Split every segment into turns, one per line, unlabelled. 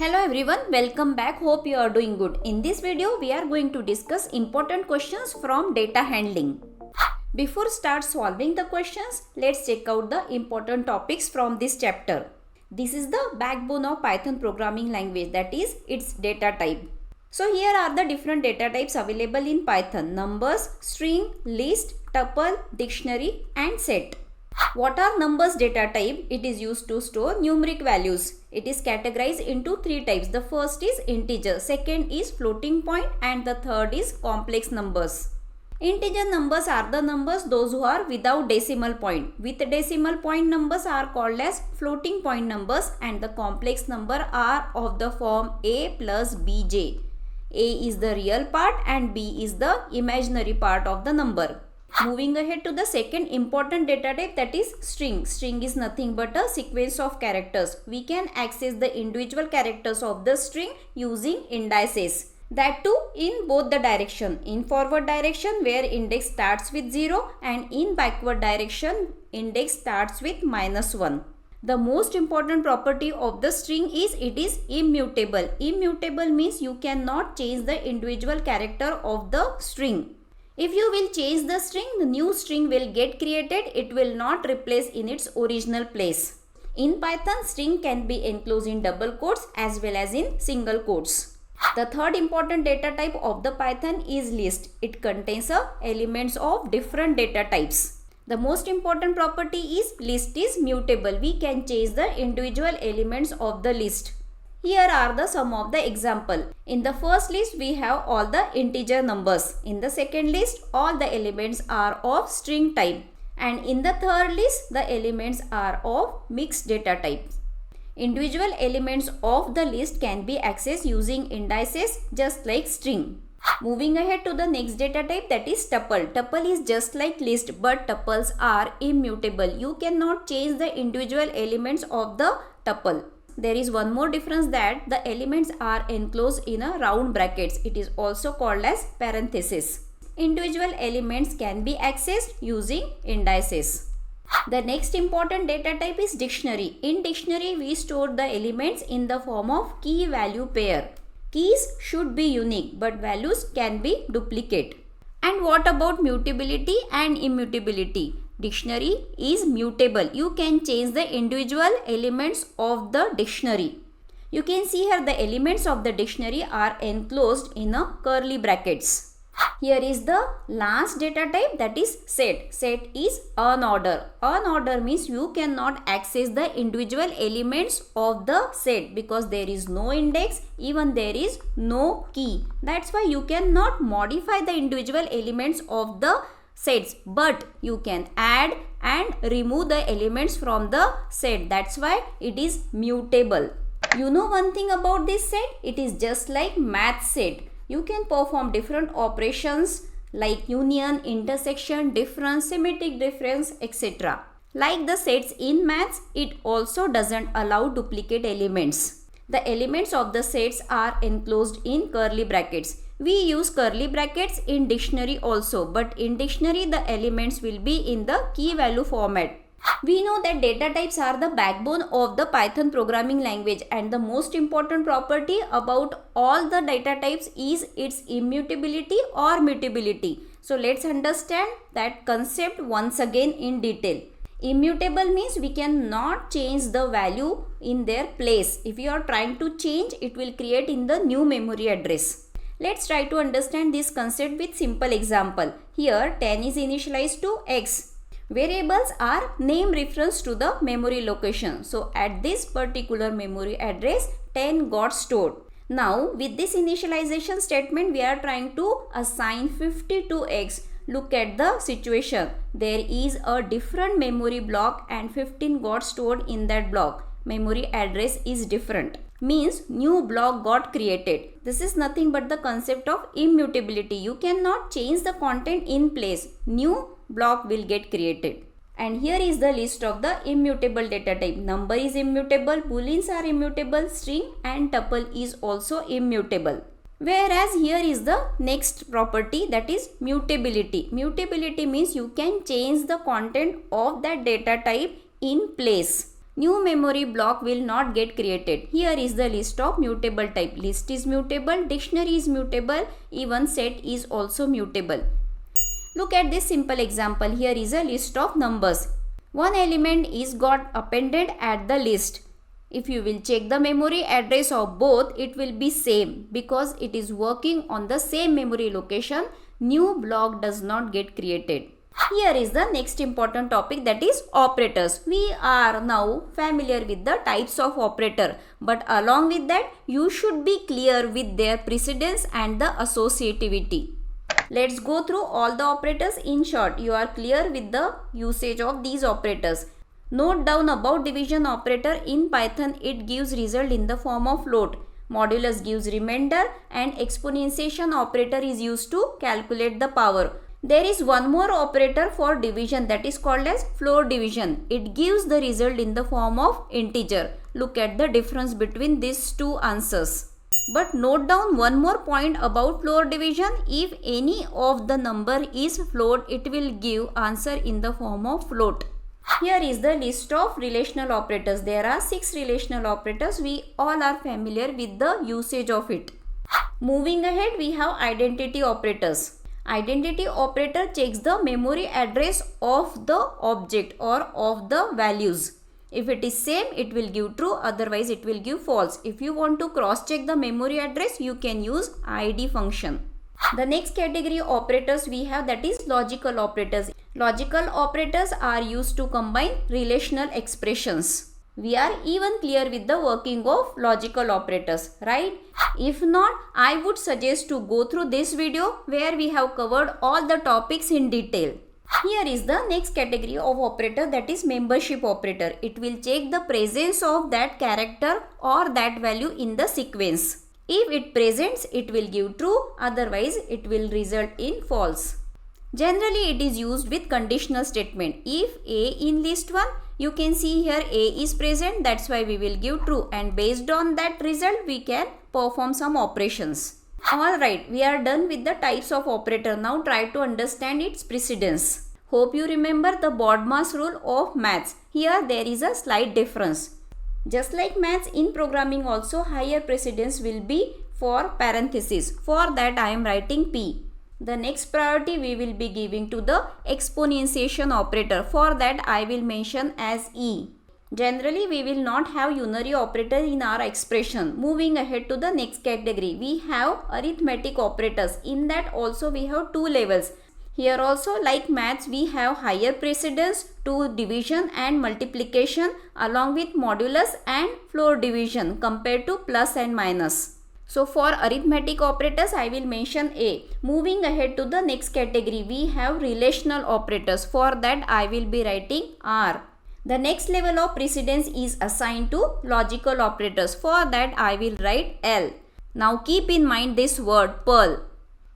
Hello everyone, welcome back. Hope you are doing good. In this video, we are going to discuss important questions from data handling. Before start solving the questions, let's check out the important topics from this chapter. This is the backbone of Python programming language, that is its data type. So here are the different data types available in Python: numbers, string, list, tuple, dictionary and set. What are numbers data type? It is used to store numeric values. It is categorized into three types. The first is integer, second is floating point and the third is complex numbers. Integer numbers are the numbers those who are without decimal point. With decimal point numbers are called as floating point numbers and the complex number are of the form a plus bj. A is the real part and b is the imaginary part of the number. Moving ahead to the second important data type, that is string. String is nothing but a sequence of characters. We can access the individual characters of the string using indices. That too in both the direction. In forward direction where index starts with 0 and in backward direction index starts with -1. The most important property of the string is it is immutable. Immutable means you cannot change the individual character of the string. If you will change the string, the new string will get created. It will not replace in its original place. In Python, string can be enclosed in double quotes as well as in single quotes. The third important data type of the Python is list. It contains elements of different data types. The most important property is list is mutable. We can change the individual elements of the list. Here are the some of the example. In the first list we have all the integer numbers. In the second list all the elements are of string type. And in the third list the elements are of mixed data types. Individual elements of the list can be accessed using indices just like string. Moving ahead to the next data type, that is tuple. Tuple is just like list but tuples are immutable. You cannot change the individual elements of the tuple. There is one more difference, that the elements are enclosed in a round brackets. It is also called as parenthesis. Individual elements can be accessed using indices. The next important data type is dictionary. In dictionary we store the elements in the form of key value pair. Keys should be unique but values can be duplicate. And what about mutability and immutability? Dictionary is mutable. You can change the individual elements of the dictionary. You can see here the elements of the dictionary are enclosed in a curly brackets. Here is the last data type, that is set. Set is unordered. Unordered means you cannot access the individual elements of the set because there is no index, even there is no key. That's why you cannot modify the individual elements of the sets, but you can add and remove the elements from the set. That's why it is mutable. You know one thing about this set? It is just like math set. You can perform different operations like union, intersection, difference, symmetric difference, etc. Like the sets in maths, it also doesn't allow duplicate elements. The elements of the sets are enclosed in curly brackets. We use curly brackets in dictionary also, but in dictionary the elements will be in the key value format. We know that data types are the backbone of the Python programming language, and the most important property about all the data types is its immutability or mutability. So let's understand that concept once again in detail. Immutable means we cannot change the value in their place. If you are trying to change, it will create in the new memory address. Let's try to understand this concept with simple example. Here 10 is initialized to x. Variables are name reference to the memory location. So at this particular memory address 10 got stored. Now with this initialization statement we are trying to assign 50 to x. Look at the situation. There is a different memory block and 15 got stored in that block. Memory address is different. Means new block got created. This is nothing but the concept of immutability. You cannot change the content in place. New block will get created. And here is the list of the immutable data type. Number is immutable, booleans are immutable, string and tuple is also immutable. Whereas here is the next property, that is mutability. Mutability means you can change the content of that data type in place. New memory block will not get created. Here is the list of mutable type. List is mutable, dictionary is mutable, even set is also mutable. Look at this simple example. Here is a list of numbers. One element is got appended at the list. If you will check the memory address of both, it will be same because it is working on the same memory location. New block does not get created. Here is the next important topic, that is operators. We are now familiar with the types of operator, but along with that you should be clear with their precedence and the associativity. Let's go through all the operators in short. You are clear with the usage of these operators. Note down about division operator. In Python it gives result in the form of float. Modulus gives remainder and exponentiation operator is used to calculate the power. There is one more operator for division, that is called as floor division. It gives the result in the form of integer. Look at the difference between these two answers. But note down one more point about floor division. If any of the number is float, it will give answer in the form of float. Here is the list of relational operators. There are 6 relational operators. We all are familiar with the usage of it. Moving ahead, we have identity operators. Identity operator checks the memory address of the object or of the values. If it is same, it will give true, otherwise it will give false. If you want to cross check the memory address, you can use id function. The next category of operators we have, that is logical operators. Logical operators are used to combine relational expressions. We are even clear with the working of logical operators, right? If not, I would suggest to go through this video where we have covered all the topics in detail. Here is the next category of operator, that is membership operator. It will check the presence of that character or that value in the sequence. If it presents, it will give true, otherwise it will result in false. Generally, it is used with conditional statement. If A in list 1, you can see here A is present, that's why we will give true, and based on that result we can perform some operations. Alright, we are done with the types of operator. Now try to understand its precedence. Hope you remember the BODMAS rule of maths. Here there is a slight difference. Just like maths, in programming also higher precedence will be for parenthesis. For that I am writing P. The next priority we will be giving to the exponentiation operator. For that I will mention as E. Generally we will not have unary operator in our expression. Moving ahead to the next category, we have arithmetic operators. In that also we have 2 levels. Here also, like maths, we have higher precedence to division and multiplication along with modulus and floor division compared to plus and minus. So for arithmetic operators I will mention A. Moving ahead to the next category, we have relational operators. For that I will be writing R. The next level of precedence is assigned to logical operators. For that I will write L. Now keep in mind this word Pearl.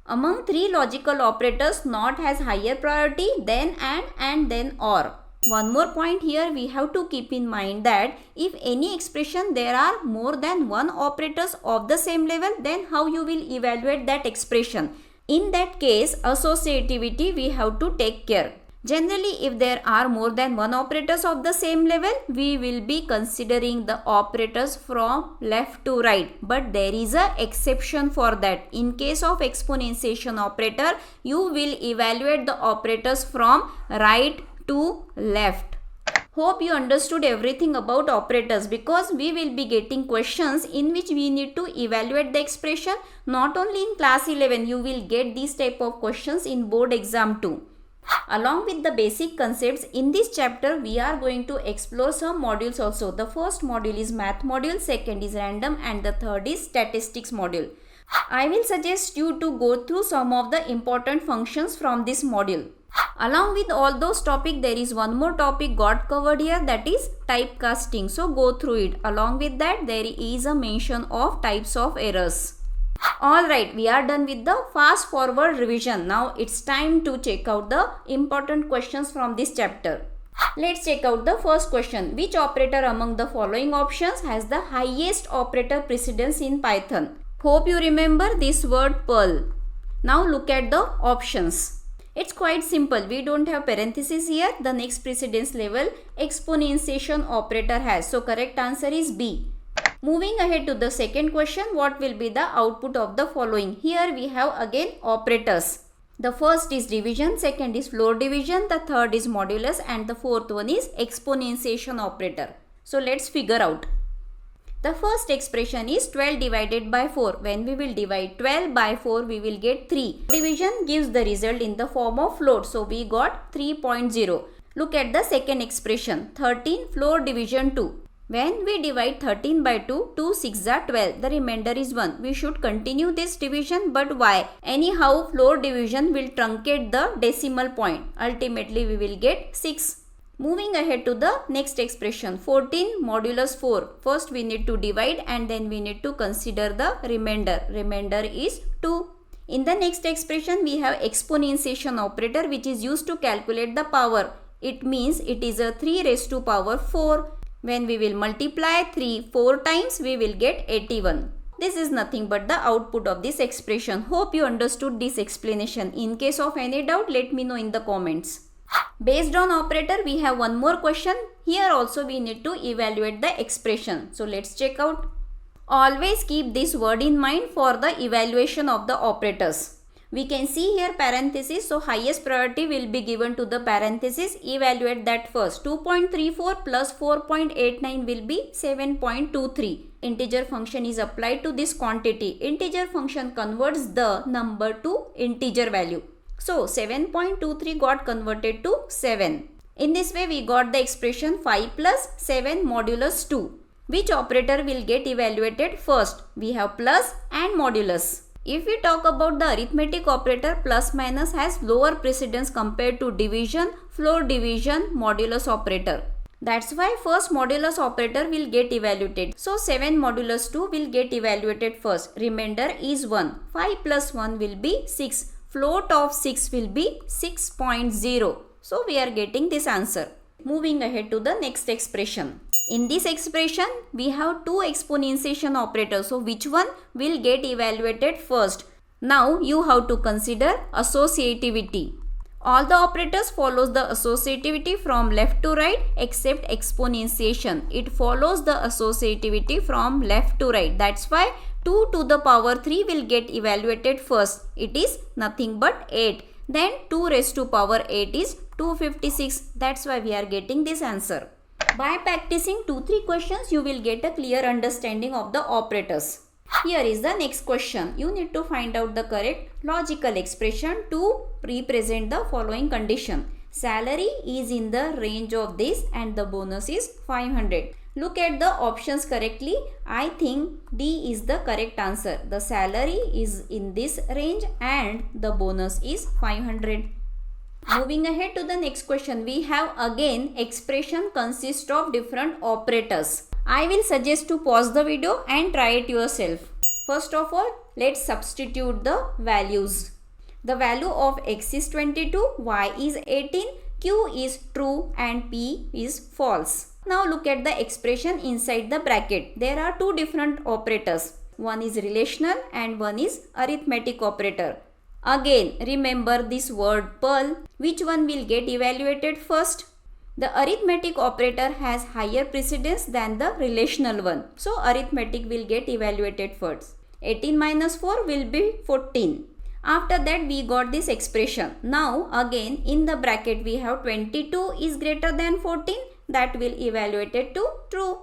Among 3 logical operators, not has higher priority, then and then or. One more point here we have to keep in mind that if any expression there are more than 1 operators of the same level, then how you will evaluate that expression. In that case, associativity we have to take care. Generally, if there are more than 1 operators of the same level, we will be considering the operators from left to right. But there is an exception for that. In case of exponentiation operator, you will evaluate the operators from right to left. Hope you understood everything about operators, because we will be getting questions in which we need to evaluate the expression. Not only in class 11, you will get these type of questions in board exam too. Along with the basic concepts, in this chapter we are going to explore some modules also. The first module is math module, second is random, and the third is statistics module. I will suggest you to go through some of the important functions from this module. Along with all those topics, there is one more topic got covered here, that is typecasting. So go through it. Along with that, there is a mention of types of errors. Alright, we are done with the fast forward revision. Now it's time to check out the important questions from this chapter. Let's check out the first question. Which operator among the following options has the highest operator precedence in Python? Hope you remember this word Perl. Now look at the options. It's quite simple. We don't have parenthesis here. The next precedence level exponentiation operator has. So correct answer is B. Moving ahead to the second question, what will be the output of the following? Here we have again operators. The first is division, second is floor division, the third is modulus, and the fourth one is exponentiation operator. So let's figure out. The first expression is 12 divided by 4. When we will divide 12 by 4, we will get 3. Division gives the result in the form of float. So we got 3.0. Look at the second expression. 13 floor division 2. When we divide 13 by 2, 2 6 are 12. The remainder is 1. We should continue this division, but why? Anyhow, floor division will truncate the decimal point. Ultimately, we will get 6. Moving ahead to the next expression, 14 modulus 4. First we need to divide and then we need to consider the remainder. Remainder is 2. In the next expression, we have exponentiation operator which is used to calculate the power. It means it is a 3 raised to power 4. When we will multiply 3 4 times, we will get 81. This is nothing but the output of this expression. Hope you understood this explanation. In case of any doubt, let me know in the comments. Based on operator, we have one more question. Here also we need to evaluate the expression. So let's check out. Always keep this word in mind for the evaluation of the operators. We can see here parenthesis. So highest priority will be given to the parenthesis. Evaluate that first. 2.34 plus 4.89 will be 7.23. Integer function is applied to this quantity. Integer function converts the number to integer value. So 7.23 got converted to 7. In this way we got the expression 5 plus 7 modulus 2. Which operator will get evaluated first? We have plus and modulus. If we talk about the arithmetic operator, plus minus has lower precedence compared to division, floor division, modulus operator. That's why first modulus operator will get evaluated. So 7 modulus 2 will get evaluated first. Remainder is 1. 5 plus 1 will be 6. Float of 6 will be 6.0. So we are getting this answer. Moving ahead to the next expression. In this expression, we have two exponentiation operators. So which one will get evaluated first? Now you have to consider associativity. All the operators follows the associativity from left to right except exponentiation. It follows the associativity from left to right. That's why 2 to the power 3 will get evaluated first. It is nothing but 8. Then 2 raised to power 8 is 256. That's why we are getting this answer. By practicing 2-3 questions, you will get a clear understanding of the operators. Here is the next question. You need to find out the correct logical expression to represent the following condition. Salary is in the range of this and the bonus is 500. Look at the options correctly. I think D is the correct answer. The salary is in this range and the bonus is 500. Moving ahead to the next question, we have again expression consists of different operators. I will suggest to pause the video and try it yourself. First of all, let's substitute the values. The value of x is 22, y is 18, q is true and p is false. Now look at the expression inside the bracket. There are two different operators. One is relational and one is arithmetic operator. Again, remember this word pearl. Which one will get evaluated first? The arithmetic operator has higher precedence than the relational one. So, arithmetic will get evaluated first. 18 minus 4 will be 14. After that, we got this expression. Now, again, in the bracket, we have 22 is greater than 14. That will evaluated to true.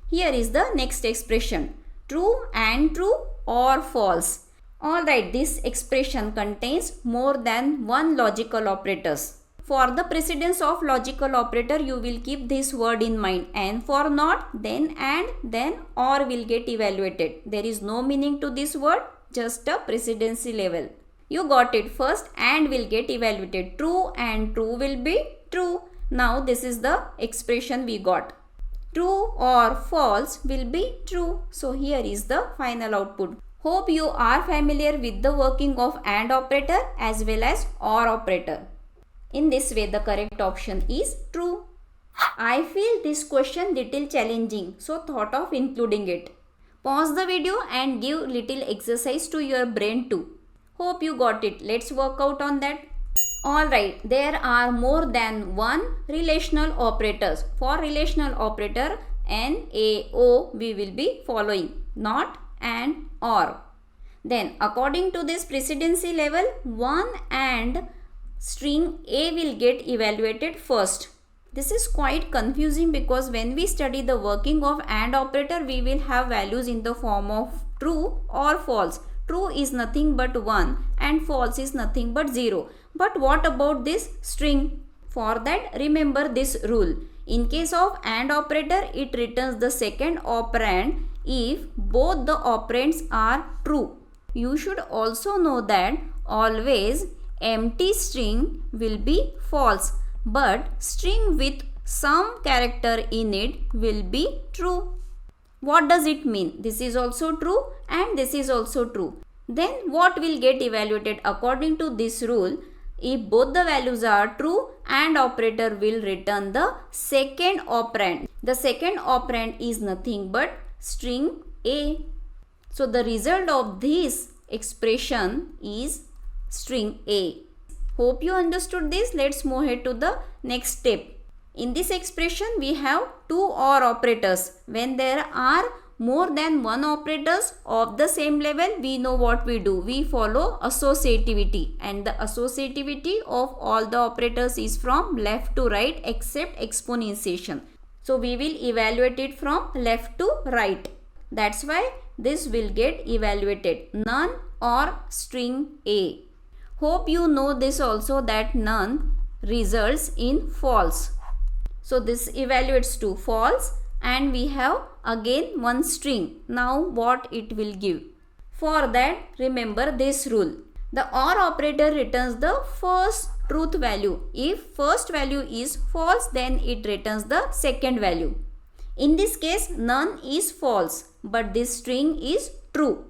Here is the next expression. True and true or false. Alright, this expression contains more than one logical operators. For the precedence of logical operator, you will keep this word in mind. And for not, then and, then or will get evaluated. There is no meaning to this word, just a precedency level. You got it. First and will get evaluated. True and true will be true. Now this is the expression we got. True or false will be true. So here is the final output. Hope you are familiar with the working of AND operator as well as OR operator. In this way, the correct option is true. I feel this question little challenging, so thought of including it. Pause the video and give little exercise to your brain too. Hope you got it. Let's work out on that. Alright, there are more than one relational operators. For relational operator N, A, O we will be following, not and or. Then according to this precedency level, 1 and string A will get evaluated first. This is quite confusing because when we study the working of AND operator, we will have values in the form of true or false. True is nothing but 1 and false is nothing but 0. But what about this string? For that, remember this rule. In case of AND operator, it returns the second operand if both the operands are true. You should also know that always empty string will be false, but string with some character in it will be true. What does it mean? This is also true and this is also true. Then what will get evaluated according to this rule? If both the values are true, AND operator will return the second operand. The second operand is nothing but string A. So the result of this expression is string A. Hope you understood this. Let's move ahead to the next step. In this expression, we have two OR operators. When there are more than one operators of the same level, we know what we do. We follow associativity, and the associativity of all the operators is from left to right except exponentiation. So we will evaluate it from left to right. That's why this will get evaluated. None or string A. Hope you know this also, that none results in false. So this evaluates to false, and we have again one string. Now what it will give? For that, remember this rule. The OR operator returns the first truth value. If first value is false, then it returns the second value. In this case, none is false, but this string is true.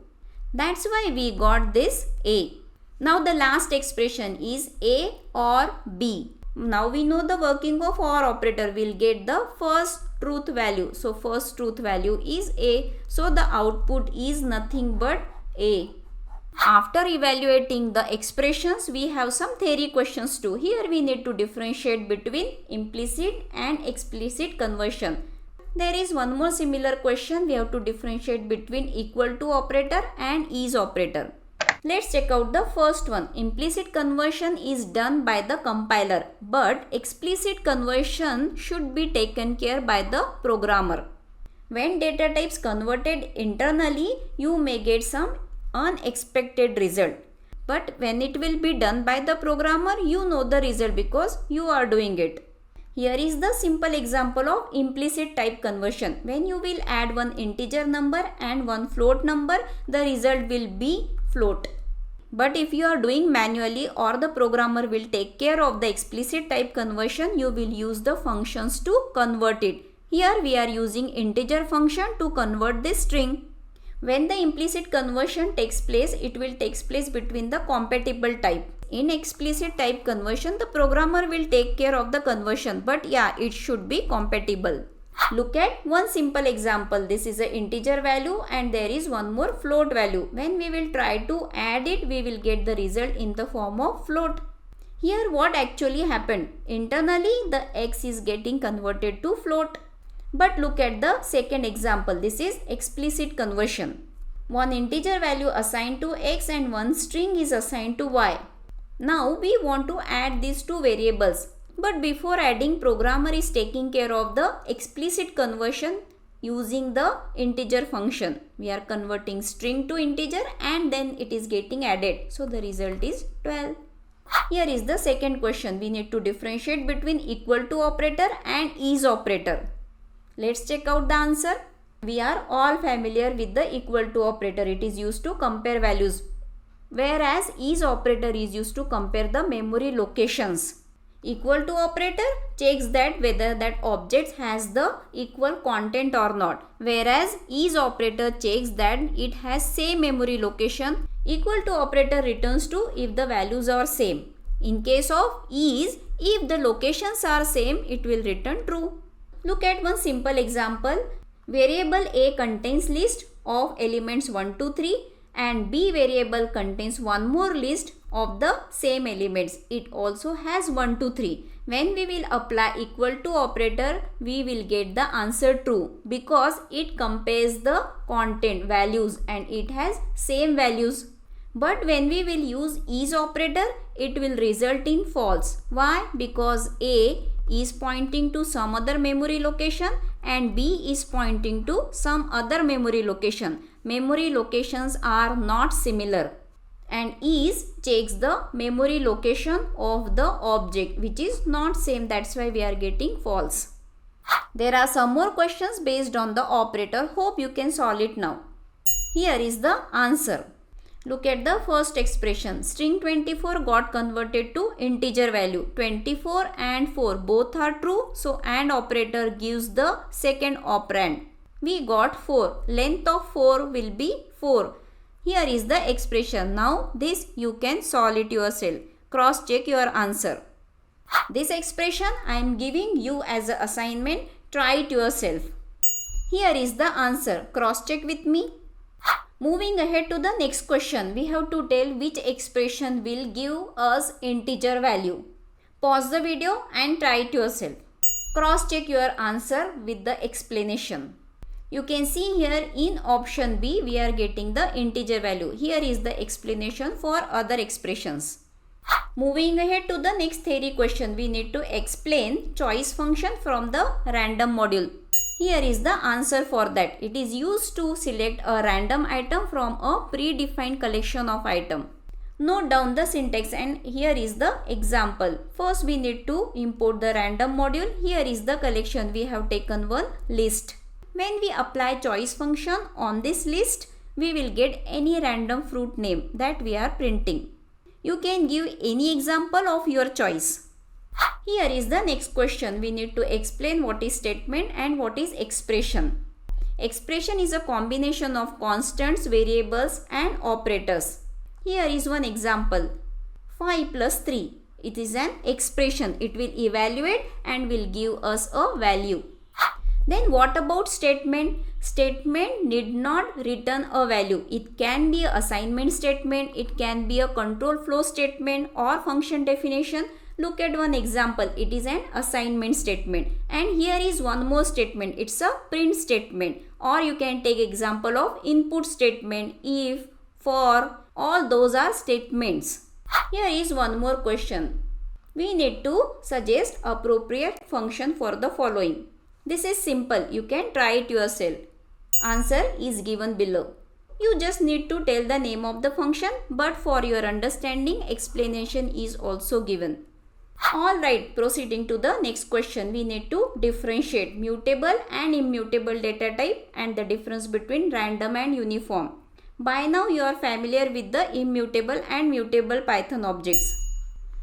That's why we got this A. Now the last expression is A or B. Now we know the working of OR operator. Will get the first truth value. So first truth value is A. So the output is nothing but A. After evaluating the expressions, we have some theory questions too. Here we need to differentiate between implicit and explicit conversion. There is one more similar question. We have to differentiate between equal to operator and is operator. Let's check out the first one. Implicit conversion is done by the compiler, but explicit conversion should be taken care by the programmer. When data types converted internally, you may get some unexpected result. But when it will be done by the programmer, you know the result because you are doing it. Here is the simple example of implicit type conversion. When you will add one integer number and one float number, the result will be float. But if you are doing manually or the programmer will take care of the explicit type conversion, you will use the functions to convert it. Here we are using integer function to convert this string. When the implicit conversion takes place, it will take place between the compatible type. In explicit type conversion, the programmer will take care of the conversion, but yeah, it should be compatible. Look at one simple example. This is an integer value and there is one more float value. When we will try to add it, we will get the result in the form of float. Here what actually happened? Internally, the x is getting converted to float. But look at the second example. This is explicit conversion. One integer value assigned to x and one string is assigned to y. Now we want to add these two variables. But before adding, programmer is taking care of the explicit conversion using the integer function. We are converting string to integer and then it is getting added. So the result is 12. Here is the second question. We need to differentiate between equal to operator and is operator. Let's check out the answer. We are all familiar with the equal to operator. It is used to compare values. Whereas is operator is used to compare the memory locations. Equal to operator checks that whether that object has the equal content or not. Whereas is operator checks that it has same memory location. Equal to operator returns true if the values are same. In case of is, if the locations are same, it will return true. Look at one simple example. Variable A contains list of elements 1 to 3 and B variable contains one more list of the same elements. It also has 1 to 3. When we will apply equal to operator, we will get the answer true because it compares the content values and it has same values. But when we will use is operator, it will result in false. Why? Because A is pointing to some other memory location and B is pointing to some other memory location. Memory locations are not similar, and is checks the memory location of the object which is not same. That's why we are getting false. There are some more questions based on the operator. Hope you can solve it now. Here is the answer. Look at the first expression. String 24 got converted to integer value. 24 and 4 both are true. So AND operator gives the second operand. We got 4. Length of 4 will be 4. Here is the expression. Now this you can solve it yourself. Cross check your answer. This expression I am giving you as an assignment. Try it yourself. Here is the answer. Cross check with me. Moving ahead to the next question, we have to tell which expression will give us integer value. Pause the video and try it yourself. Cross check your answer with the explanation. You can see here in option B we are getting the integer value. Here is the explanation for other expressions. Moving ahead to the next theory question, we need to explain choice function from the random module. Here is the answer for that. It is used to select a random item from a predefined collection of items. Note down the syntax and here is the example. First we need to import the random module. Here is the collection. We have taken one list. When we apply choice function on this list, we will get any random fruit name that we are printing. You can give any example of your choice. Here is the next question. We need to explain what is statement and what is expression. Expression is a combination of constants, variables and operators. Here is one example. 5 plus 3. It is an expression. It will evaluate and will give us a value. Then what about statement? Statement need not return a value. It can be an assignment statement. It can be a control flow statement or function definition. Look at one example. It is an assignment statement. And here is one more statement. It's a print statement. Or you can take example of input statement, if, for. All those are statements. Here is one more question. We need to suggest appropriate function for the following. This is simple. You can try it yourself. Answer is given below. You just need to tell the name of the function, but for your understanding, explanation is also given. Alright, proceeding to the next question, we need to differentiate mutable and immutable data type and the difference between random and uniform. By now you are familiar with the immutable and mutable Python objects.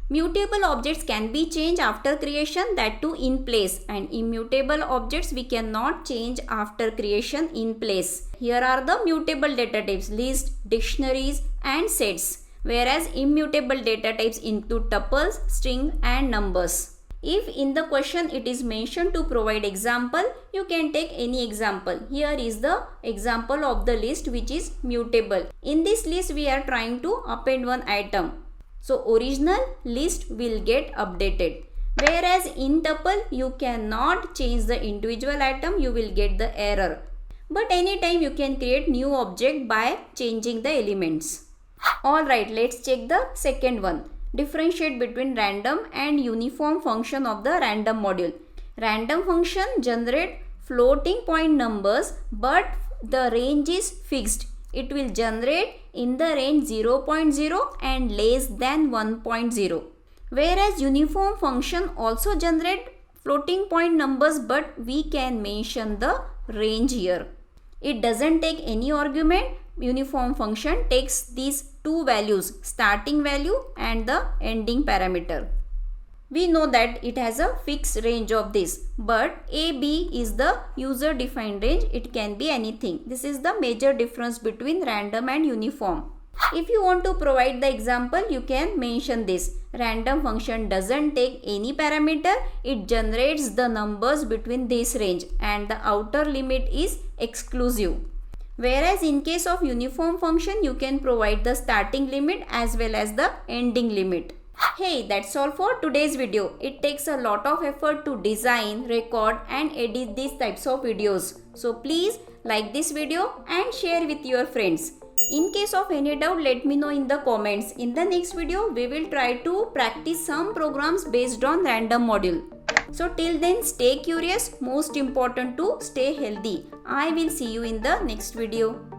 Mutable objects can be changed after creation, that too in place, and immutable objects we cannot change after creation in place. Here are the mutable data types: list, dictionaries and sets, whereas immutable data types include tuples, string and numbers. If in the question it is mentioned to provide example, you can take any example. Here is the example of the list which is mutable. In this list we are trying to append one item. So original list will get updated. Whereas in tuple you cannot change the individual item, you will get the error. But anytime you can create new object by changing the elements. Alright, let's check the second one. Differentiate between random and uniform function of the random module. Random function generate floating point numbers, but the range is fixed. It will generate in the range 0.0 and less than 1.0. Whereas uniform function also generate floating point numbers, but we can mention the range here. It doesn't take any argument. Uniform function takes these two values, starting value and the ending parameter. We know that it has a fixed range of this, but AB is the user defined range. It can be anything. This is the major difference between random and uniform. If you want to provide the example, you can mention this. Random function doesn't take any parameter. It generates the numbers between this range and the outer limit is exclusive. Whereas in case of uniform function, you can provide the starting limit as well as the ending limit. Hey, that's all for today's video. It takes a lot of effort to design, record and edit these types of videos. So please like this video and share with your friends. In case of any doubt, let me know in the comments. In the next video, we will try to practice some programs based on random module. So till then, stay curious. Most important to stay healthy. I will see you in the next video.